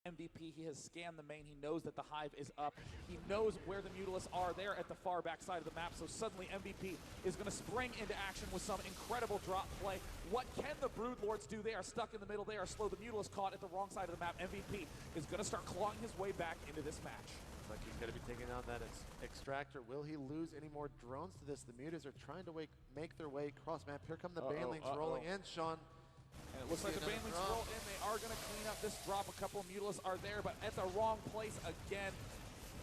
MVP, he has scanned the main. He knows that the hive is up. He knows where the Mutalisks are. They're at the far back side of the map, so suddenly MVP is going to spring into action with some incredible drop play. What can the Broodlords do? They are stuck in the middle. They are slow. The Mutalisk caught at the wrong side of the map. MVP is going to start clawing his way back into this match. Looks like he's going to be taking on that extractor. Will he lose any more drones to this? The Mutas are trying to make their way across map. Here come the Banelings rolling in, Sean. And it looks like the Banelings roll in. They are going to clean up this drop. A couple of Mutalisks are there, but at the wrong place again.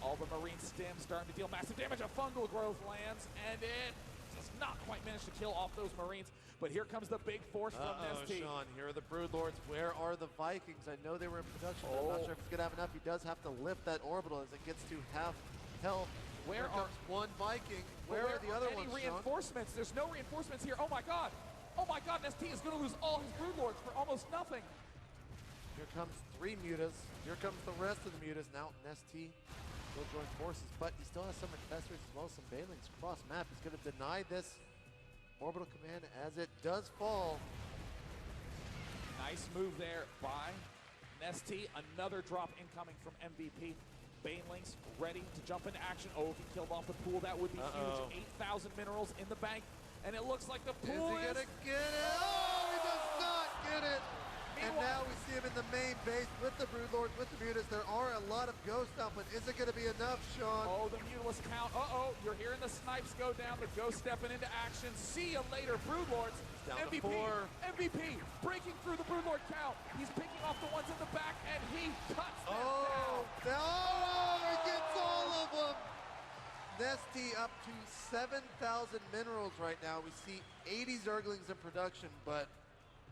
All the Marine stims starting to deal massive damage. A fungal growth lands, and it does not quite manage to kill off those Marines. But here comes the big force from Nestea. Sean, here are the Broodlords. Where are the Vikings? I know they were in production, but I'm not sure if he's going to have enough. He does have to lift that orbital as it gets to half health. Where are one Viking? Where are the other ones, Sean? Reinforcements? There's no reinforcements here. Oh my god! Oh my god, Nestea is going to lose all his Broodlords for almost nothing. Here comes 3 Mutas. Here comes the rest of the Mutas. Now Nestea will join forces, but he still has some infestors as well as some Banelings cross map. He's going to deny this orbital command as it does fall. Nice move there by Nestea. Another drop incoming from MVP. Banelings ready to jump into action. Oh, if he killed off the pool, that would be huge. 8,000 minerals in the bank. And it looks like the pool is he gonna get it? Oh, he does not get it! And now we see him in the main base with the Broodlords, with the Mutas. There are a lot of ghosts out, but is it gonna be enough, Sean? Oh, the Mutalisk count. You're hearing the snipes go down. The ghost stepping into action. See you later, Broodlords. Down MVP, to 4. MVP breaking through the Broodlord count. He's picking off the ones in the back, and he cuts them down. He gets all of them! Nestea up to 7,000 minerals right now. We see 80 Zerglings in production, but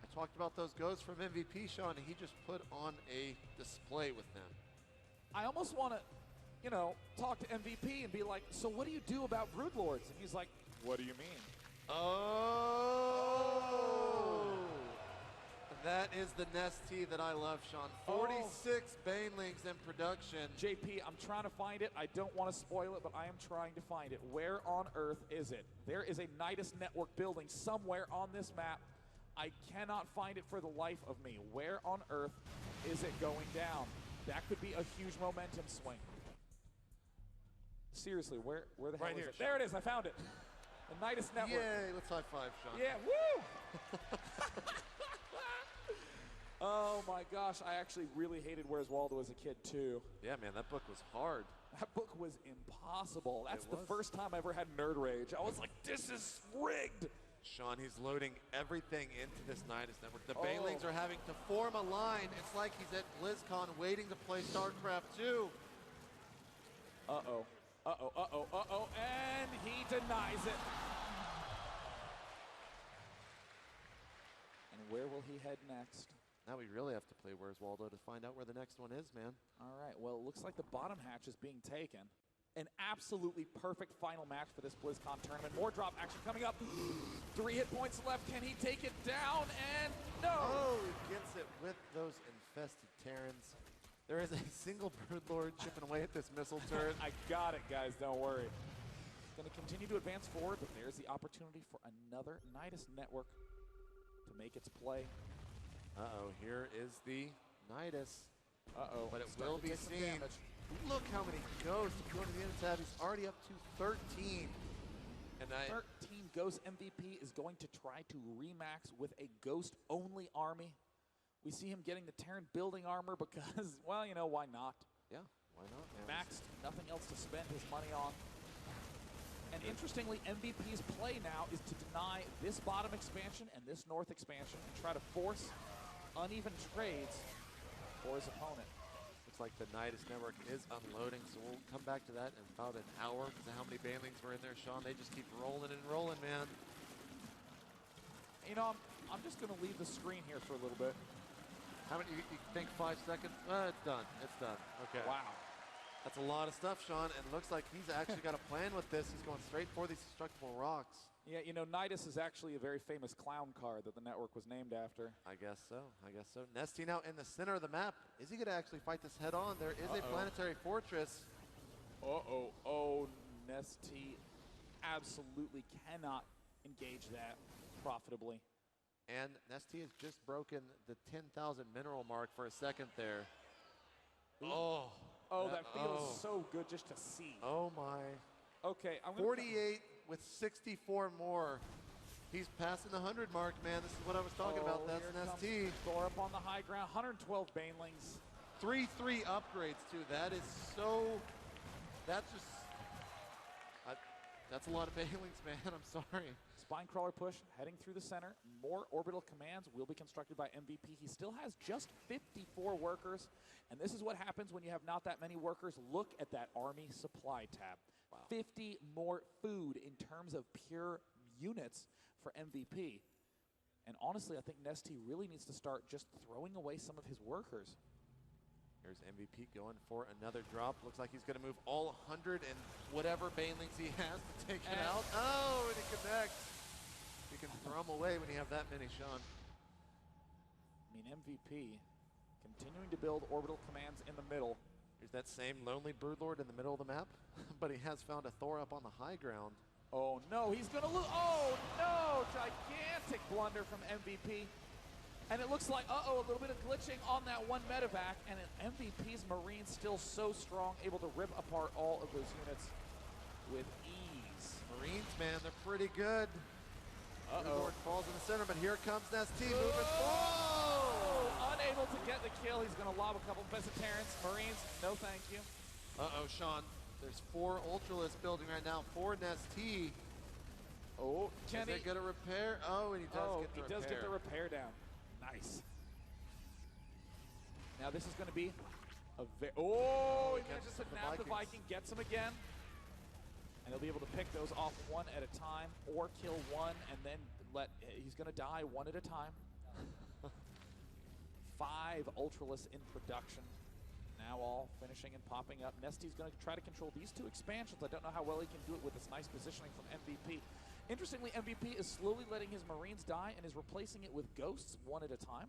I talked about those ghosts from MVP, Sean, and he just put on a display with them. I almost want to, talk to MVP and be like, so what do you do about Broodlords? And he's like, what do you mean? That is the Nestea that I love, Sean. 46 Banelings in production. JP, I'm trying to find it. I don't want to spoil it, but I am trying to find it. Where on earth is it? There is a Nidus network building somewhere on this map. I cannot find it for the life of me. Where on earth is it going down? That could be a huge momentum swing. Seriously, where the hell is it? There it is, I found it. The Nidus network. Yay, let's high five, Sean. Yeah, woo! Oh my gosh, I actually really hated Where's Waldo as a kid too. Yeah, man, that book was hard. That book was impossible. That's the first time I ever had nerd rage. I was like, this is rigged. Sean, he's loading everything into this Nidus network. The Banelings are having to form a line. It's like he's at Blizzcon waiting to play Starcraft 2. And he denies it. And where will he head next? Now we really have to play Where's Waldo to find out where the next one is, man. All right, well, it looks like the bottom hatch is being taken. An absolutely perfect final match for this BlizzCon tournament. More drop action coming up. 3 hit points left. Can he take it down? And no! Oh, he gets it with those infested Terrans. There is a single Broodlord chipping away at this missile turret. I got it, guys. Don't worry. Going to continue to advance forward, but there's the opportunity for another Nidus network to make its play. Here is the Nidus. But it will be seen. Look how many ghosts. If you go to the end tab, he's already up to 13. And 13 Ghost MVP is going to try to remax with a Ghost-only army. We see him getting the Terran building armor because, well, why not? Yeah, why not? Man? Maxed, nothing else to spend his money on. And interestingly, MVP's play now is to deny this bottom expansion and this north expansion and try to force uneven trades for his opponent. Looks like the Nidus network is unloading, so we'll come back to that in about an hour because of how many Banelings were in there, Sean. They just keep rolling and rolling, man. I'm just going to leave the screen here for a little bit. How many, you think 5 seconds? It's done. It's done. Okay. Wow. That's a lot of stuff, Sean, and looks like he's actually got a plan with this. He's going straight for these destructible rocks. Yeah, Nidus is actually a very famous clown card that the network was named after. I guess so. Nestea now in the center of the map. Is he going to actually fight this head on? There is a planetary fortress. Nestea absolutely cannot engage that profitably. And Nestea has just broken the 10,000 mineral mark for a second there. so good just to see. Oh my. Okay, I'm gonna 48 with 64 more. He's passing the 100 mark, man. This is what I was talking about. That's Nestea. Thor up on the high ground, 112 Banelings. 3-3 upgrades, too. That is so... That's just... that's a lot of Banelings, man. I'm sorry. Spine crawler push heading through the center. More orbital commands will be constructed by MVP. He still has just 54 workers. And this is what happens when you have not that many workers. Look at that army supply tab. Wow. 50 more food in terms of pure units for MVP. And honestly, I think Nestea really needs to start just throwing away some of his workers. Here's MVP going for another drop. Looks like he's going to move all 100 and whatever Banelings he has to take it out. Oh, and it connects. You can throw them away when you have that many, Sean. I mean, MVP continuing to build orbital commands in the middle. Here's that same lonely Broodlord in the middle of the map, but he has found a Thor up on the high ground. Oh no, he's gonna lose. Oh no, gigantic blunder from MVP. And it looks like, a little bit of glitching on that one medevac, and MVP's Marines still so strong, able to rip apart all of those units with ease. Marines, man, they're pretty good. Broodlord falls in the center, but here comes Nestea moving forward. Unable to get the kill. He's gonna lob a couple Pesseterans. Marines, no thank you. Sean. There's 4 Ultralisk building right now for Nestea. Oh, can he get a repair? Oh, and he does get the repair down. Nice. Now this is going to be a he manages to nab the Viking, gets him again. And he'll be able to pick those off one at a time or kill one and then he's going to die one at a time. 5 Ultralisks in production. Now all finishing and popping up. Nestea's going to try to control these 2 expansions. I don't know how well he can do it with this nice positioning from MVP. Interestingly, MVP is slowly letting his Marines die and is replacing it with ghosts one at a time.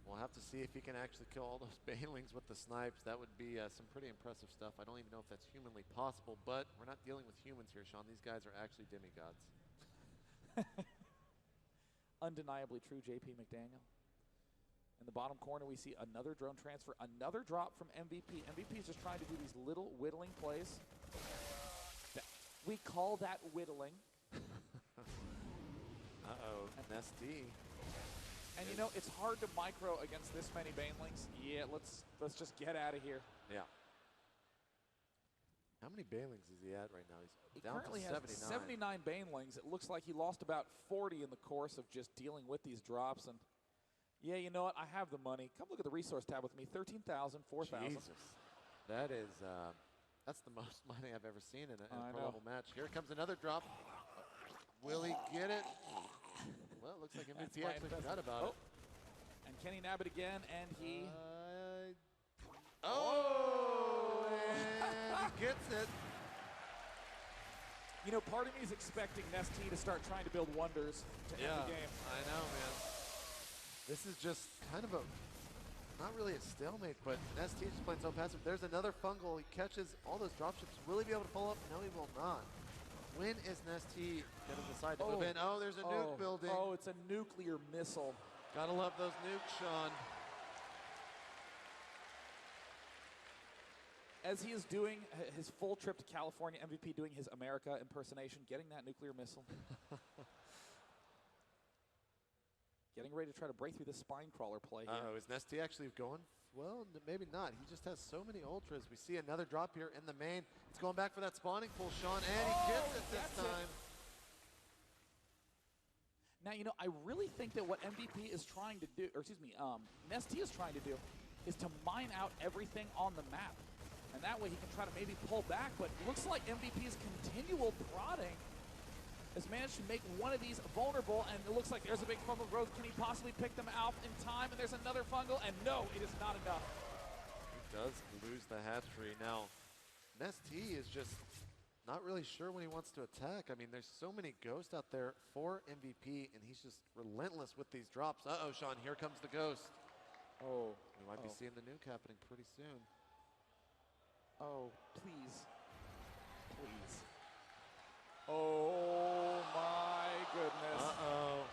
We'll have to see if he can actually kill all those Banelings with the snipes. That would be some pretty impressive stuff. I don't even know if that's humanly possible, but we're not dealing with humans here, Sean. These guys are actually demigods. Undeniably true, JP McDaniel. In the bottom corner, we see another drone transfer, another drop from MVP. MVP is just trying to do these little whittling plays. We call that whittling. Nestea. And you know, it's hard to micro against this many Banelings. Yeah, let's just get out of here. Yeah. How many Banelings is he at right now? He's down currently to has 79 Banelings. It looks like he lost about 40 in the course of just dealing with these drops. And yeah, you know what? I have the money. Come look at the resource tab with me. 13,000, 4,000. Jesus. That is, that's the most money I've ever seen in a pro level match. Here comes another drop. Will he get it? Well, it looks like MVP actually forgot about it. And can he nab it again? And he... and he gets it. You know, part of me is expecting Nestea to start trying to build wonders to end the game. I know, man. This is just kind of not really a stalemate, but Nestea just playing so passive. There's another fungal. He catches all those dropships. Will he be able to pull up? No, he will not. When is Nestea going to decide to move in? Oh, there's a nuke building. Oh, it's a nuclear missile. Gotta love those nukes, Sean. As he is doing his full trip to California, MVP doing his America impersonation, getting that nuclear missile. Getting ready to try to break through the spine crawler play here. Is Nestea actually going? Well, maybe not. He just has so many ultras. We see another drop here in the main. It's going back for that spawning pool, Sean, and he gets it this time. Now, you know, I really think that what MVP is trying to do, or excuse me, Nestea is trying to do, is to mine out everything on the map. And that way he can try to maybe pull back, but it looks like MVP's continual prodding has managed to make one of these vulnerable, and it looks like there's a big fungal growth. Can he possibly pick them out in time? And there's another fungal, and no, it is not enough. He does lose the hatchery. Now, Nestea is just not really sure when he wants to attack. I mean, there's so many ghosts out there for MVP, and he's just relentless with these drops. Sean, here comes the ghost. We might be seeing the nuke happening pretty soon. Oh, please. Please. Oh, my goodness.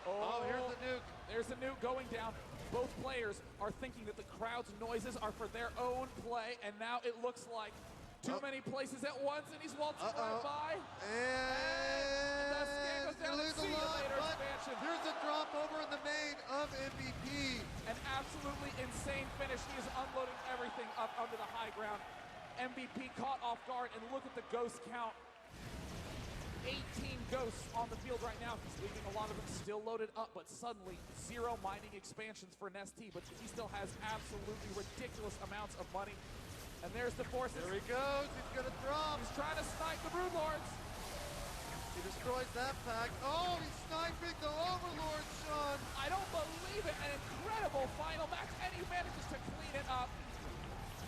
Oh, here's the nuke. There's the nuke going down. Both players are thinking that the crowd's noises are for their own play, and now it looks like Too many places at once, and he's waltzing right by. And the scan goes down. lose See a you lot, later, but expansion. here's a drop over in the main of MVP. An absolutely insane finish. He is unloading everything up onto the high ground. MVP caught off guard, and look at the ghost count. 18 ghosts on the field right now. He's leaving a lot of them still loaded up, but suddenly 0 mining expansions for Nestea, but he still has absolutely ridiculous amounts of money. And there's the forces. There he goes. He's going to drop. He's trying to snipe the Broodlords. He destroys that pack. Oh, he's sniping the Overlord, Sean. I don't believe it. An incredible final match, and he manages to clean it up.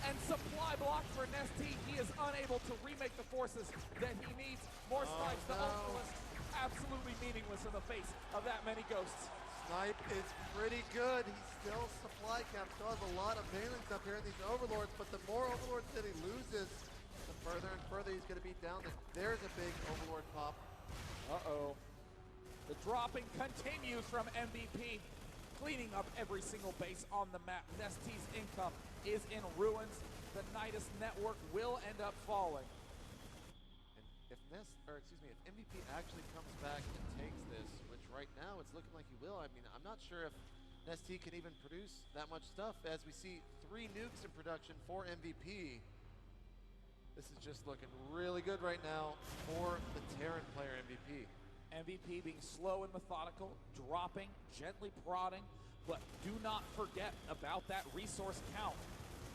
And supply block for Nestea. He is unable to remake the forces that he needs. More snipes, the Ultralisk, absolutely meaningless in the face of that many ghosts. Snipe is pretty good. He's still supply cap. Still has a lot of Banelings up here in these Overlords, but the more Overlords that he loses, the further and further he's going to be down. There's a big Overlord pop. Uh-oh. The dropping continues from MVP, cleaning up every single base on the map. Nestea's income is in ruins. The Nidus network will end up falling. And if MVP actually comes back and takes this, which right now it's looking like he will, I mean, I'm not sure if Nestea can even produce that much stuff, as we see 3 nukes in production for MVP. This is just looking really good right now for the Terran player MVP. MVP being slow and methodical, dropping, gently prodding, but do not forget about that resource count.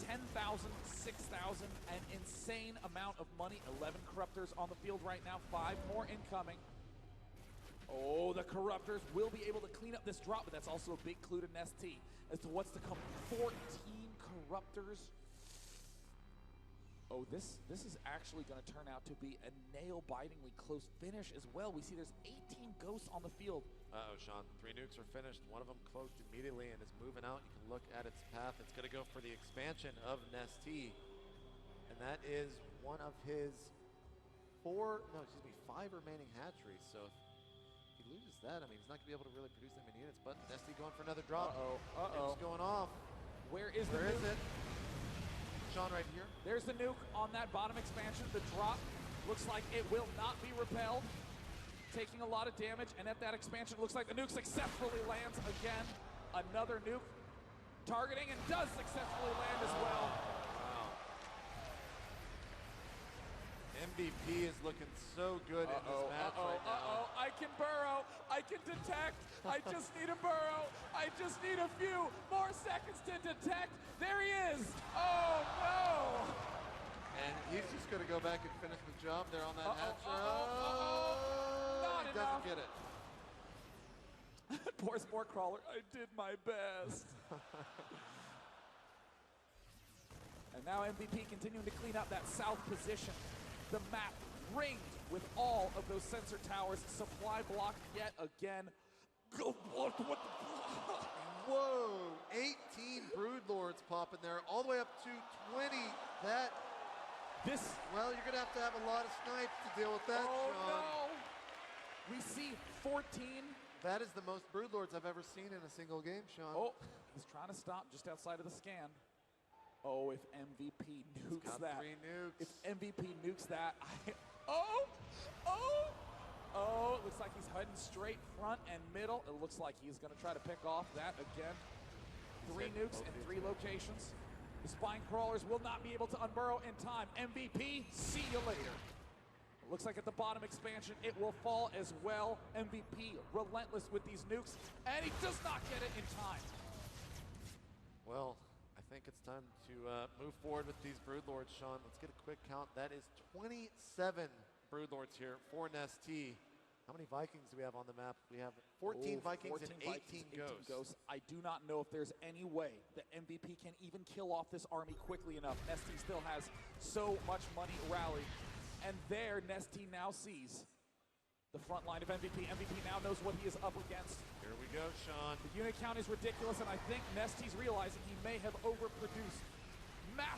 10,000, 6,000, an insane amount of money. 11 Corruptors on the field right now, 5 more incoming. Oh, the Corruptors will be able to clean up this drop, but that's also a big clue to Nestea as to what's to come. 14 Corruptors. Oh, this is actually going to turn out to be a nail-bitingly close finish as well. We see there's 18 ghosts on the field. Uh-oh, Sean. 3 nukes are finished. One of them closed immediately and is moving out. You can look at its path. It's going to go for the expansion of Nestea. And that is one of his 5 remaining hatcheries. So if he loses that, I mean, he's not going to be able to really produce that many units. But Nestea going for another drop. Uh-oh. Nukes going off. Where is it? Sean, right here. There's the nuke on that bottom expansion. The drop looks like it will not be repelled. Taking a lot of damage, and at that expansion, looks like the nuke successfully lands again. Another nuke targeting and does successfully land as well. Wow. MVP is looking so good in this match right now. I can burrow. I can detect. I just need a burrow. I just need a few more seconds to detect. There he is. Oh, no. And he's just going to go back and finish the job there on that hatch. Not He enough. doesn't get it. Poor Sport Crawler. I did my best. And now MVP continuing to clean up that south position. The map ringed with all of those sensor towers. Supply blocked yet again. What the? Whoa, 18 Broodlords popping there, all the way up to 20. Well, you're going to have a lot of snipes to deal with that, Oh, Sean. no. We see 14. That is the most Broodlords I've ever seen in a single game, Sean. Oh, he's trying to stop just outside of the scan. Oh, if MVP nukes that. 3 nukes. If MVP nukes that, it looks like he's heading straight front and middle. It looks like he's going to try to pick off that again. 3 nukes in 3 locations. The Spine Crawlers will not be able to unburrow in time. MVP, see you later. It looks like at the bottom expansion, it will fall as well. MVP, relentless with these nukes, and he does not get it in time. Well, I think it's time to move forward with these Broodlords, Sean. Let's get a quick count. That is 27 Broodlords here for Nestea. How many Vikings do we have on the map? We have 14 Vikings 14 and 18 ghosts. I do not know if there's any way that MVP can even kill off this army quickly enough. Nestea still has so much money rallied. And there, Nestea now sees the front line of MVP. MVP now knows what he is up against. Here we go, Sean. The unit count is ridiculous, and I think Nestea's realizing he may have overproduced. Massive